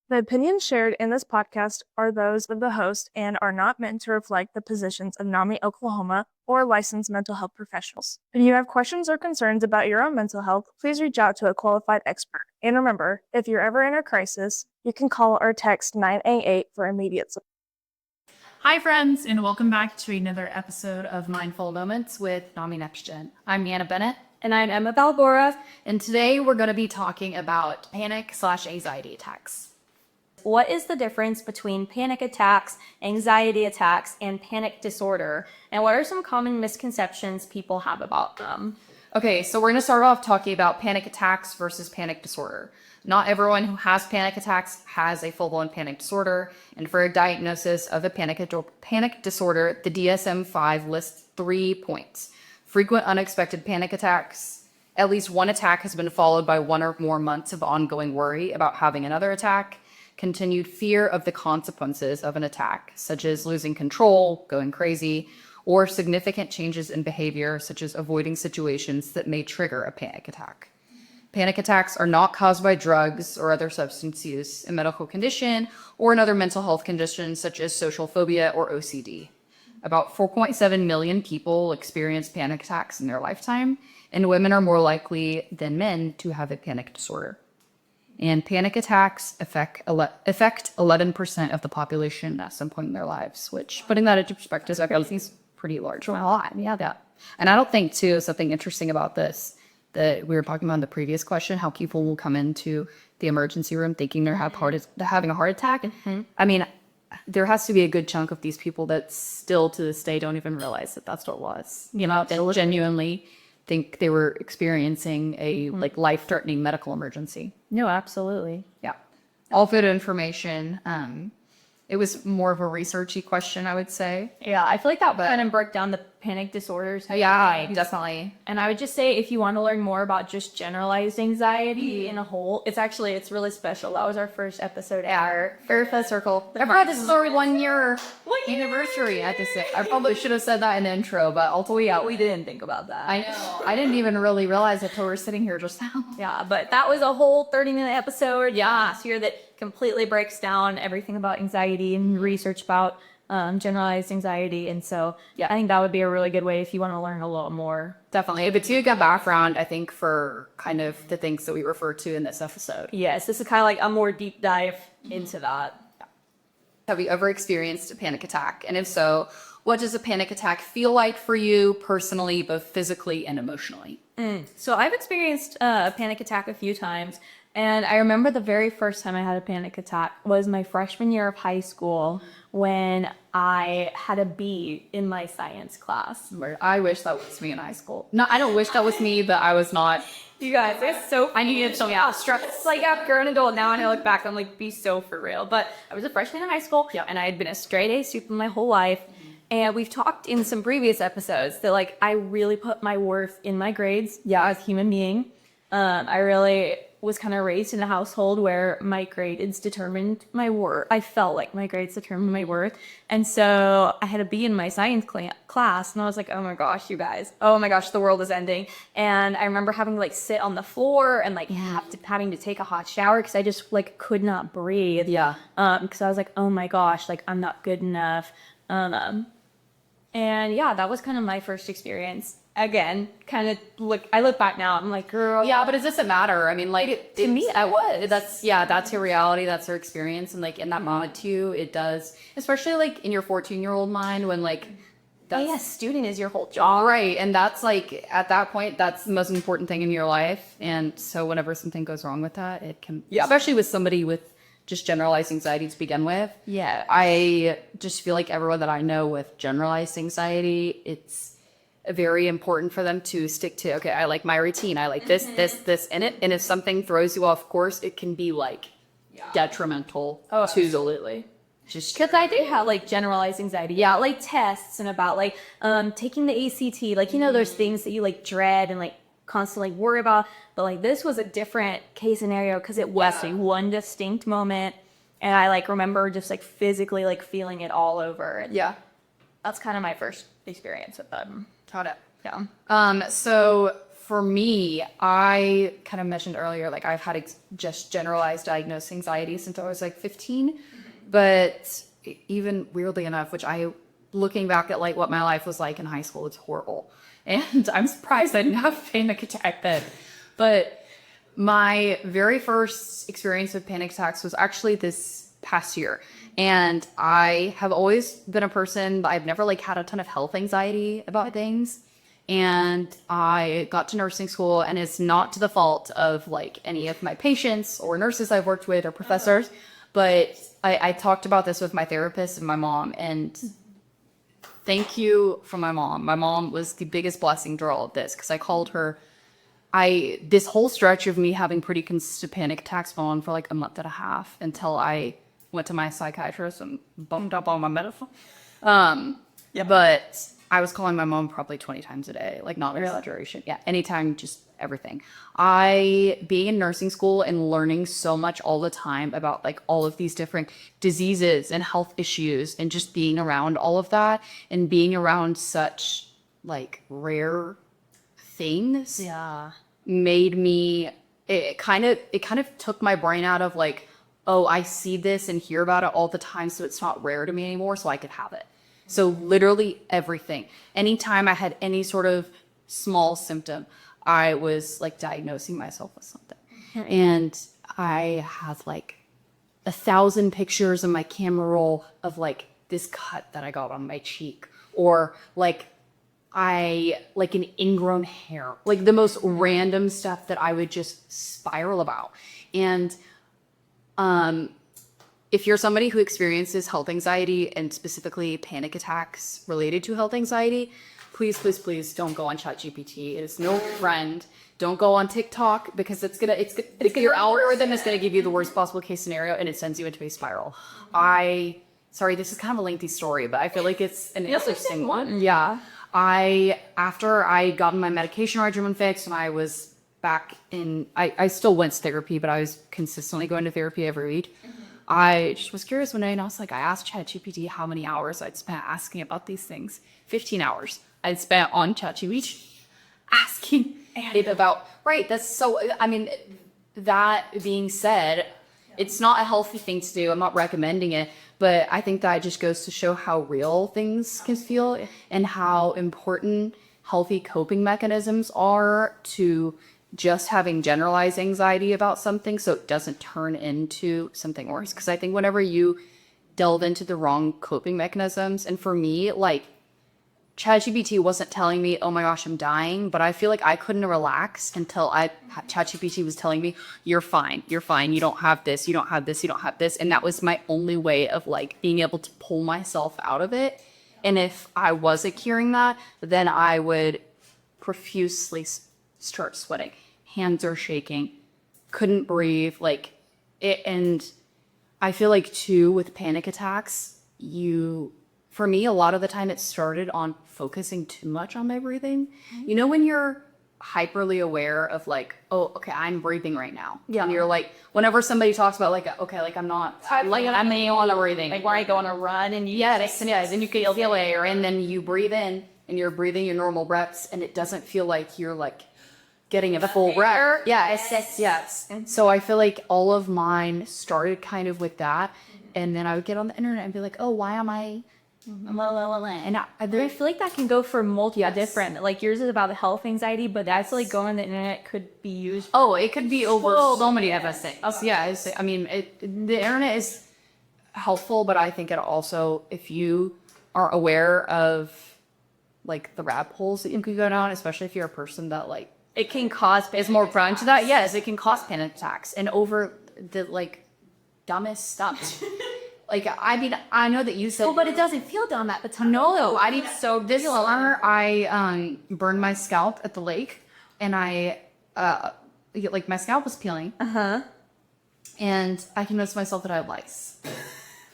The opinions shared in this podcast are those of the host and are not meant to reflect the positions of NAMI Oklahoma or licensed mental health professionals. If you have questions or concerns about your own mental health, please reach out to a qualified expert. And remember, if you're ever in a crisis, you can call or text 988 for immediate support. Hi, friends, and welcome back to another episode of Mindful Moments with NAMI NextGen. I'm Bennett. And I'm Emma Valgora. And today we're going to be talking about panic/anxiety attacks. What is the difference between panic attacks, anxiety attacks, and panic disorder? And what are some common misconceptions people have about them? Okay, so we're going to start off talking about panic attacks versus panic disorder. Not everyone who has panic attacks has a full-blown panic disorder. And for a diagnosis of a panic disorder, the DSM-5 lists 3 points. Frequent unexpected panic attacks. At least one attack has been followed by 1 or more months of ongoing worry about having another attack. Continued fear of the consequences of an attack, such as losing control, going crazy, or significant changes in behavior, such as avoiding situations that may trigger a panic attack. Panic attacks are not caused by drugs or other substance use, a medical condition, or another mental health condition, such as social phobia or OCD. About 4.7 million people experience panic attacks in their lifetime, and women are more likely than men to have a panic disorder. And panic attacks affect 11% of the population at some point in their lives, which, putting that into perspective, I think is pretty large. A lot, yeah. And I don't think, too, something interesting about this, that we were talking about in the previous question, how people will come into the emergency room thinking they're having a heart attack. Mm-hmm. I mean, there has to be a good chunk of these people that still to this day don't even realize that that's what it was. You know, they genuinely think they were experiencing a life-threatening medical emergency. No, absolutely. Yeah. All good information. It was more of a researchy question, I would say. Yeah, I feel like that kind of broke down the panic disorders. Yeah, definitely. And I would just say if you want to learn more about just generalized anxiety in a whole, it's really special. That was our first episode ever. Very first circle. This is our 1 year anniversary, I have to say. I probably should have said that in the intro, but ultimately, yeah, we didn't think about that. I know. I didn't even really realize it until we were sitting here just now. Yeah, but that was a whole 30-minute episode. Yeah, here that completely breaks down everything about anxiety and research about generalized anxiety. And so I think that would be a really good way if you want to learn a little more. Definitely. But to get background, I think, for kind of the things that we refer to in this episode. Yes, this is kind of like a more deep dive into that. Have you ever experienced a panic attack? And if so, what does a panic attack feel like for you personally, both physically and emotionally? So I've experienced a panic attack a few times. And I remember the very first time I had a panic attack was my freshman year of high school when I had a B in my science class. I wish that was me in high school. No, I don't wish that was me, but I was not. You guys, it's so funny. I needed some stress. It's like after an adult now, and I look back, I'm like, be so for real. But I was a freshman in high school, and I had been a straight A student my whole life. And we've talked in some previous episodes that I really put my worth in my grades. Yeah, as a human being. I really was kind of raised in a household where my grades determined my worth. I felt like my grades determined my worth. And so I had a B in my science class, and I was like, oh my gosh, you guys. Oh my gosh, the world is ending. And I remember having to sit on the floor and having to take a hot shower because I just could not breathe. Yeah. Because I was like, oh my gosh, I'm not good enough. And yeah, that was kind of my first experience. Again, I look back now, I'm like, girl. Yeah, but it doesn't matter. I mean, to me, I was. That's your reality. That's your experience. And in that moment too, it does, especially in your 14-year-old mind when student is your whole job. Right. And that's at that point, that's the most important thing in your life. And so whenever something goes wrong with that, it can, especially with somebody with just generalized anxiety to begin with. Yeah. I just feel like everyone that I know with generalized anxiety, it's very important for them to stick to, okay, I like my routine. I like this in it. And if something throws you off course, it can be detrimental to absolutely. Just because I do have generalized anxiety. Yeah, tests and about taking the ACT, those things that you dread and constantly worry about. But this was a different case scenario because it was one distinct moment. And I remember just physically feeling it all over. And that's kind of my first experience with them. Got it. Yeah. So for me, I kind of mentioned earlier, like I've had just generalized diagnosed anxiety since I was like 15. But even weirdly enough, looking back at like what my life was like in high school, it's horrible. And I'm surprised I didn't have a panic attack then. But my very first experience with panic attacks was actually this past year. And I have always been a person, I've never like had a ton of health anxiety about things. And I got to nursing school, and it's not to the fault of like any of my patients or nurses I've worked with or professors, but I talked about this with my therapist and my mom, and thank you for my mom. My mom was the biggest blessing through all of this, because I called her. This whole stretch of me having pretty consistent panic attacks went on for like a month and a half until I went to my psychiatrist and bumped up all my medicine. But I was calling my mom probably 20 times a day, like not an exaggeration. Yeah, anytime, just everything. Being in nursing school and learning so much all the time about like all of these different diseases and health issues, and just being around all of that and being around such like rare things made me, it kind of took my brain out of like, oh, I see this and hear about it all the time, so it's not rare to me anymore, so I could have it. So literally everything. Anytime I had any sort of small symptom, I was like diagnosing myself with something. And I have like 1,000 pictures in my camera roll of like this cut that I got on my cheek, or like an ingrown hair, like the most random stuff that I would just spiral about. And if you're somebody who experiences health anxiety, and specifically panic attacks related to health anxiety, please, please, please don't go on ChatGPT. It is no friend. Don't go on TikTok, because your algorithm is gonna give you the worst possible case scenario, and it sends you into a spiral. Sorry, this is kind of a lengthy story, but I feel like it's an interesting one. Yeah. After I got my medication regimen fixed, and I was back in, I still went to therapy, but I was consistently going to therapy every week. I just was curious one day, and I asked ChatGPT how many hours I'd spent asking about these things. 15 hours I'd spent on ChatGPT asking it about, right, that's so, I mean, that being said, it's not a healthy thing to do. I'm not recommending it, but I think that just goes to show how real things can feel, and how important healthy coping mechanisms are to just having generalized anxiety about something, so it doesn't turn into something worse. Because I think whenever you delve into the wrong coping mechanisms, and for me, like, ChatGPT wasn't telling me, oh my gosh, I'm dying, but I feel like I couldn't relax until ChatGPT was telling me, you're fine, you don't have this, you don't have this, you don't have this. And that was my only way of like being able to pull myself out of it. And if I wasn't hearing that, then I would profusely start sweating. Hands are shaking, couldn't breathe, like it. And I feel like too, with panic attacks, for me, a lot of the time it started on focusing too much on my breathing. You know, when you're hyperly aware of like, oh, okay, I'm breathing right now. Yeah. And you're like, whenever somebody talks about like, okay, like I'm not, like I'm on a breathing. Like where I go on a run and you then you feel air, and then you breathe in and you're breathing your normal breaths, and it doesn't feel like you're like getting a full breath. Yeah, yes. And so I feel like all of mine started kind of with that. And then I would get on the internet and be like, oh, why am I? And I feel like that can go for multiple different, like yours is about the health anxiety, but that's like going on the internet could be used. Oh, it could be over so many of us things. Yeah, I mean, the internet is helpful, but I think it also, if you are aware of like the rabbit holes that you could go down, especially if you're a person that like, it can cause is more prone to that. Yes, it can cause panic attacks, and over the like dumbest stuff. Like, I mean, I know that you said, but it doesn't feel dumb at the time. No, I mean, so this summer I burned my scalp at the lake, and I like my scalp was peeling. And I convinced myself that I had lice,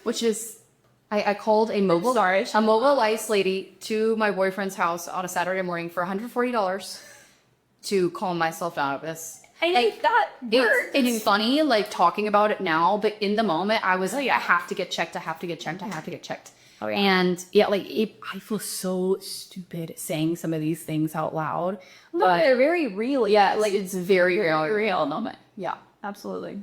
which is I called a mobile lice lady to my boyfriend's house on a Saturday morning for $140 to calm myself down of this. I think that it's funny, like talking about it now, but in the moment I was like, I have to get checked. Oh, yeah. And yeah, like I feel so stupid saying some of these things out loud, But they're very real. yeah, like it's very real moment. Yeah. Absolutely.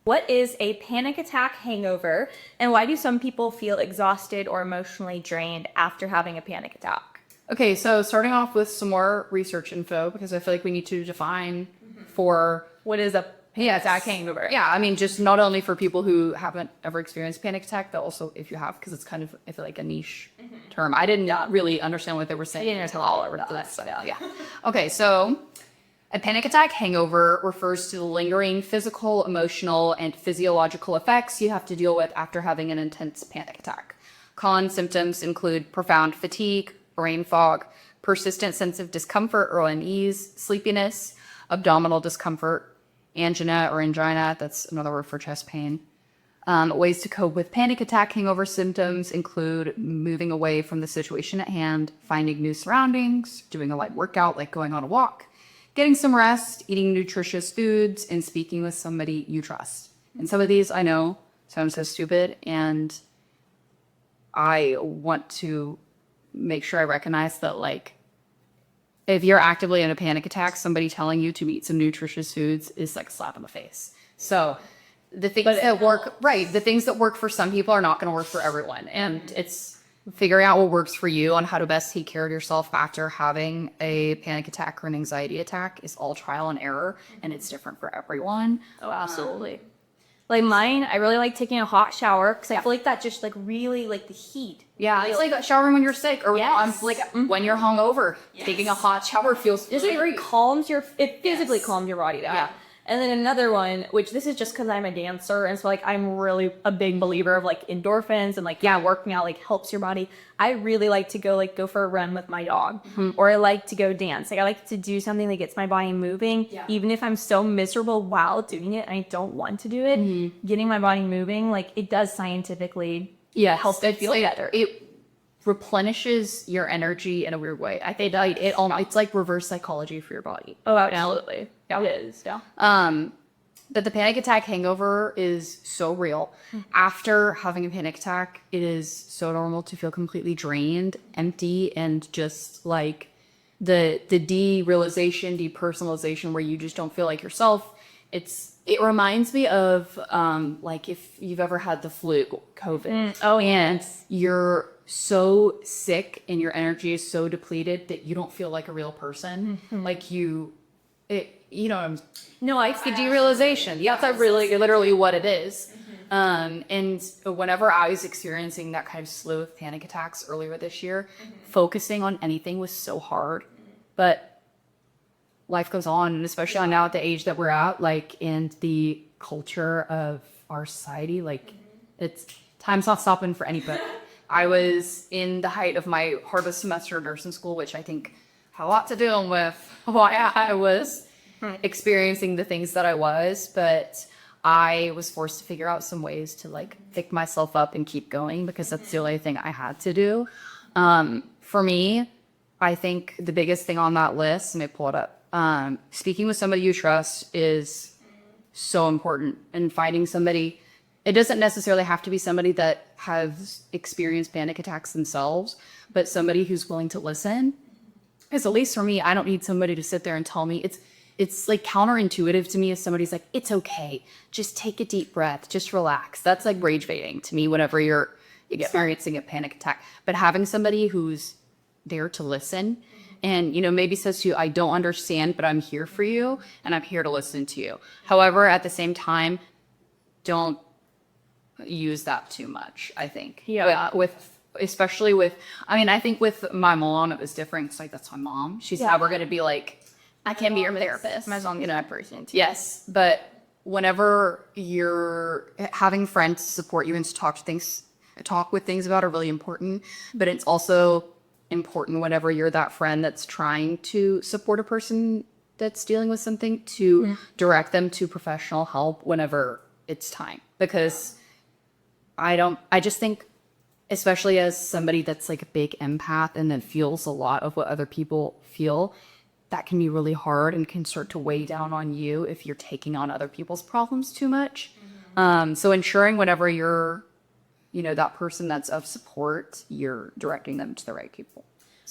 What is a panic attack hangover, and why do some people feel exhausted or emotionally drained after having a panic attack? Okay, so starting off with some more research info, because I feel like we need to define for What is a panic attack hangover? yeah, I mean, just not only for people who haven't ever experienced panic attack, but also if you have, because it's kind of, I feel like, a niche term. I didn't really understand what they were saying. I didn't understand all over that stuff. Yeah. Okay, so a panic attack hangover refers to the lingering physical, emotional, and physiological effects you have to deal with after having an intense panic attack. Common symptoms include profound fatigue, brain fog, persistent sense of discomfort or unease, sleepiness, abdominal discomfort, angina or angina, that's another word for chest pain. Ways to cope with panic attack hangover symptoms include moving away from the situation at hand, finding new surroundings, doing a light workout like going on a walk, getting some rest, eating nutritious foods, and speaking with somebody you trust. And some of these I know sound so stupid, and I want to make sure I recognize that, like, if you're actively in a panic attack, somebody telling you to eat some nutritious foods is like a slap in the face. So the things that work, right, the things that work for some people are not going to work for everyone. And it's figuring out what works for you on how to best take care of yourself after having a panic attack or an anxiety attack is all trial and error, and it's different for everyone. Oh, absolutely. Like mine, I really like taking a hot shower because I feel like that just like really like the heat. Yeah, it's like showering when you're sick or Yes. when you're hungover. Taking a hot shower feels Just very calms it physically calms your body down. Yeah. And then another one, which this is just because I'm a dancer, and so like I'm really a big believer of like endorphins and like working out like helps your body. I really like to go for a run with my dog, or I like to go dance. Like I like to do something that gets my body moving, even if I'm so miserable while doing it and I don't want to do it. Getting my body moving, like it does scientifically help it feel better. It replenishes your energy in a weird way. I think it's like reverse psychology for your body. Oh, absolutely. Yeah. It is. Yeah. But the panic attack hangover is so real. After having a panic attack, it is so normal to feel completely drained, empty, and just like the derealization, depersonalization, where you just don't feel like yourself. It reminds me of like if you've ever had the flu, COVID. And you're so sick and your energy is so depleted that you don't feel like a real person. Like No, it's the derealization. Yeah, that's really literally what it is. And whenever I was experiencing that kind of slew of panic attacks earlier this year, focusing on anything was so hard. But life goes on, and especially now at the age that we're at, like in the culture of our society, like time's not stopping for anybody. I was in the height of my hardest semester of nursing school, which I think had a lot to do with why I was experiencing the things that I was, but I was forced to figure out some ways to like pick myself up and keep going because that's the only thing I had to do. For me, I think the biggest thing on that list, let me pull it up. Speaking with somebody you trust is so important, and finding somebody. It doesn't necessarily have to be somebody that has experienced panic attacks themselves, but somebody who's willing to listen. Because at least for me, I don't need somebody to sit there and tell me. It's like counterintuitive to me if somebody's like, it's okay, just take a deep breath, just relax. That's like rage baiting to me whenever you're experiencing a panic attack. But having somebody who's there to listen and, maybe says to you, I don't understand, but I'm here for you and I'm here to listen to you. However, at the same time, don't use that too much, I think. Yeah. Especially with, I think with my mom, it was different. It's like, that's my mom. She's never going to be like, I can be your therapist. My mom, that person too. Yes, but whenever you're having friends to support you and to talk with things about are really important. But it's also important whenever you're that friend that's trying to support a person that's dealing with something to direct them to professional help whenever it's time. Because I just think, especially as somebody that's like a big empath and that feels a lot of what other people feel, that can be really hard and can start to weigh down on you if you're taking on other people's problems too much. So ensuring whenever you're that person that's of support, you're directing them to the right people.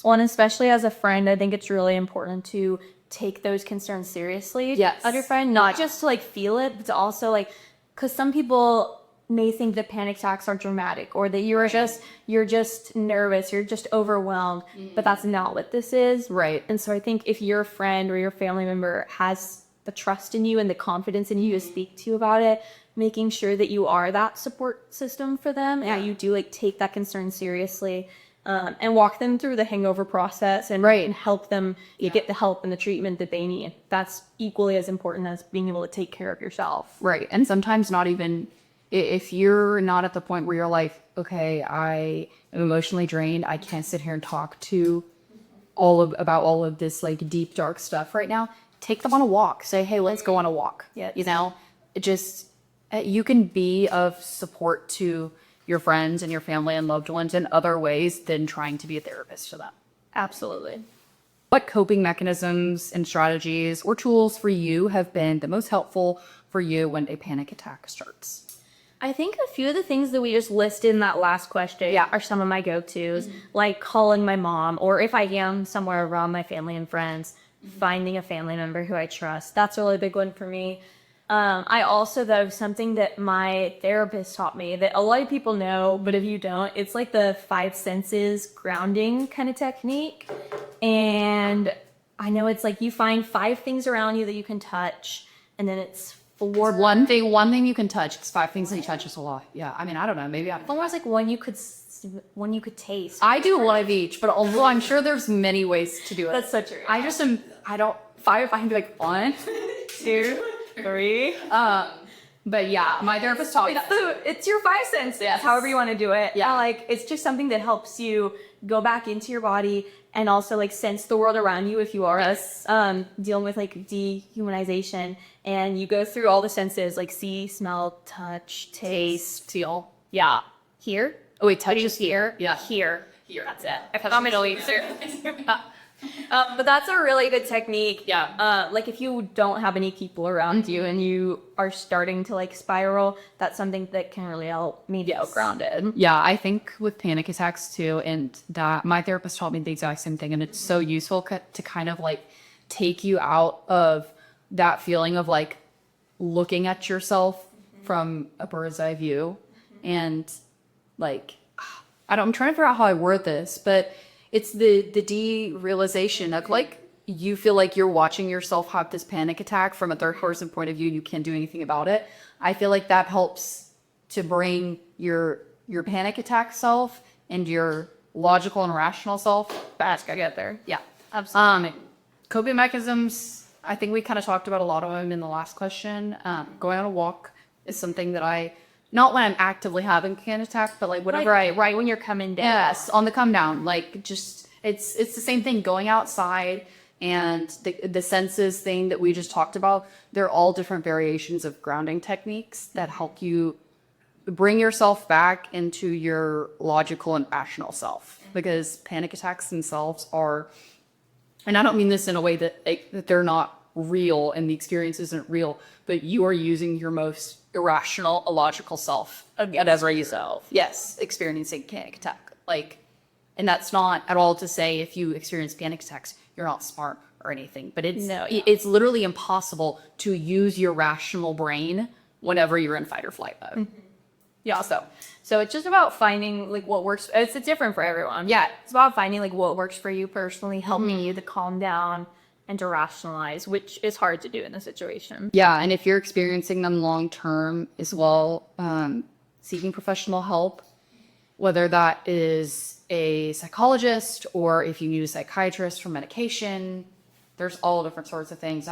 Well, and especially as a friend, I think it's really important to take those concerns seriously. Yes. Of your friend, not just to like feel it, but to also like, because some people may think that panic attacks are dramatic or that you're just nervous, you're just overwhelmed, but that's not what this is. Right. And so I think if your friend or your family member has the trust in you and the confidence in you to speak to you about it, making sure that you are that support system for them and you do like take that concern seriously, and walk them through the hangover process and help them get the help and the treatment that they need. That's equally as important as being able to take care of yourself. Right. And sometimes not even if you're not at the point where you're like, okay, I am emotionally drained, I can't sit here and talk to about all of this like deep, dark stuff right now. Take them on a walk. Say, hey, let's go on a walk. Yeah. You can be of support to your friends and your family and loved ones in other ways than trying to be a therapist to them. Absolutely. What coping mechanisms and strategies or tools for you have been the most helpful for you when a panic attack starts? I think a few of the things that we just listed in that last question are some of my go-tos, like calling my mom, or if I am somewhere around my family and friends, finding a family member who I trust. That's a really big one for me. I also, though, something that my therapist taught me that a lot of people know, but if you don't, it's like the 5 senses grounding kind of technique. And I know it's like you find 5 things around you that you can touch, and then it's 4. One thing you can touch. It's 5 things that you touch is a lot. Yeah, I mean, I don't know. Maybe almost like one you could taste. I do one of each, but although I'm sure there's many ways to do it. That's so true. I don't 5. I can be like 1, 2, 3. But yeah, my therapist taught me. It's your 5 senses. Yes. However you want to do it. Yeah. Like it's just something that helps you go back into your body and also like sense the world around you if you are dealing with like dehumanization, and you go through all the senses like see, smell, touch, taste, Feel. yeah, hear. Oh wait, touch is here. Yeah. Here. That's it. I put on my nose. But that's a really good technique. Yeah. Like if you don't have any people around you and you are starting to like spiral, that's something that can really help me get grounded. Yeah, I think with panic attacks too, and that my therapist taught me the exact same thing, and it's so useful to kind of like take you out of that feeling of like looking at yourself from a bird's eye view, and like I'm trying to figure out how I word this, but it's the derealization of like you feel like you're watching yourself have this panic attack from a third person point of view and you can't do anything about it. I feel like that helps to bring your panic attack self and your logical and rational self back. I get there. Yeah. Absolutely. Coping mechanisms, I think we kind of talked about a lot of them in the last question. Going on a walk is something that not when I'm actively having a panic attack, but like whatever right when you're coming down. Yes, on the come down. Like just it's the same thing. Going outside and the senses thing that we just talked about. They're all different variations of grounding techniques that help you bring yourself back into your logical and rational self. Because panic attacks themselves are, and I don't mean this in a way that they're not real and the experience isn't real, but you are using your most irrational, illogical self against yourself. Yes, experiencing panic attack. Like, and that's not at all to say if you experience panic attacks, you're not smart or anything. But it's literally impossible to use your rational brain whenever you're in fight or flight mode. Mm-hmm. Yeah. So it's just about finding like what works. It's different for everyone. Yeah. It's about finding like what works for you personally, helping you to calm down and to rationalize, which is hard to do in this situation. Yeah, and if you're experiencing them long term as well, seeking professional help, whether that is a psychologist or if you need a psychiatrist for medication, there's all different sorts of things.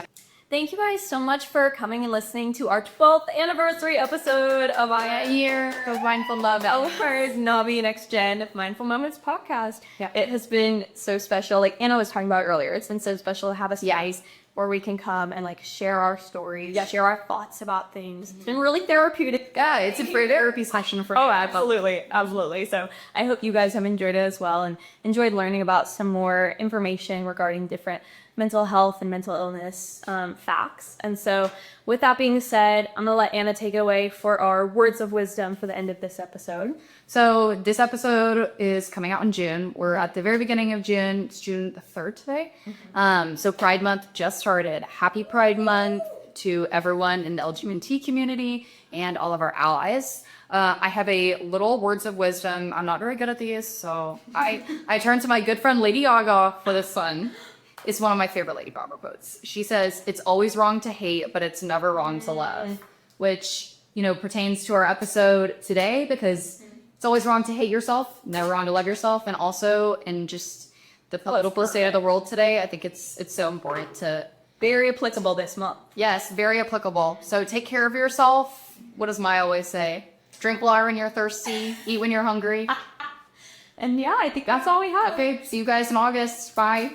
Thank you guys so much for coming and listening to our 12th anniversary episode of our year of Mindful Love. Our NAMI NextGen of Mindful Moments podcast. Yeah. It has been so special. Like Anna was talking about earlier, it's been so special to have a space where we can come and like share our stories, share our thoughts about things. It's been really therapeutic. Yeah, it's a free therapy session for Absolutely. So I hope you guys have enjoyed it as well and enjoyed learning about some more information regarding different mental health and mental illness facts. And so with that being said, I'm gonna let Anna take it away for our words of wisdom for the end of this episode. So this episode is coming out in June. We're at the very beginning of June. It's June the 3rd today. So Pride Month just started. Happy Pride Month to everyone in the LGBT community and all of our allies. I have a little words of wisdom. I'm not very good at these, so I turn to my good friend Lady Gaga for this one. It's one of my favorite Lady Gaga quotes. She says, "It's always wrong to hate, but it's never wrong to love," which, you know, pertains to our episode today, because it's always wrong to hate yourself, never wrong to love yourself, and also in just the political state of the world today, I think it's so important to... Very applicable this month. Yes, very applicable. So take care of yourself. What does Maya always say? Drink water when you're thirsty, eat when you're hungry. And yeah, I think that's all we have. Okay, see you guys in August. Bye.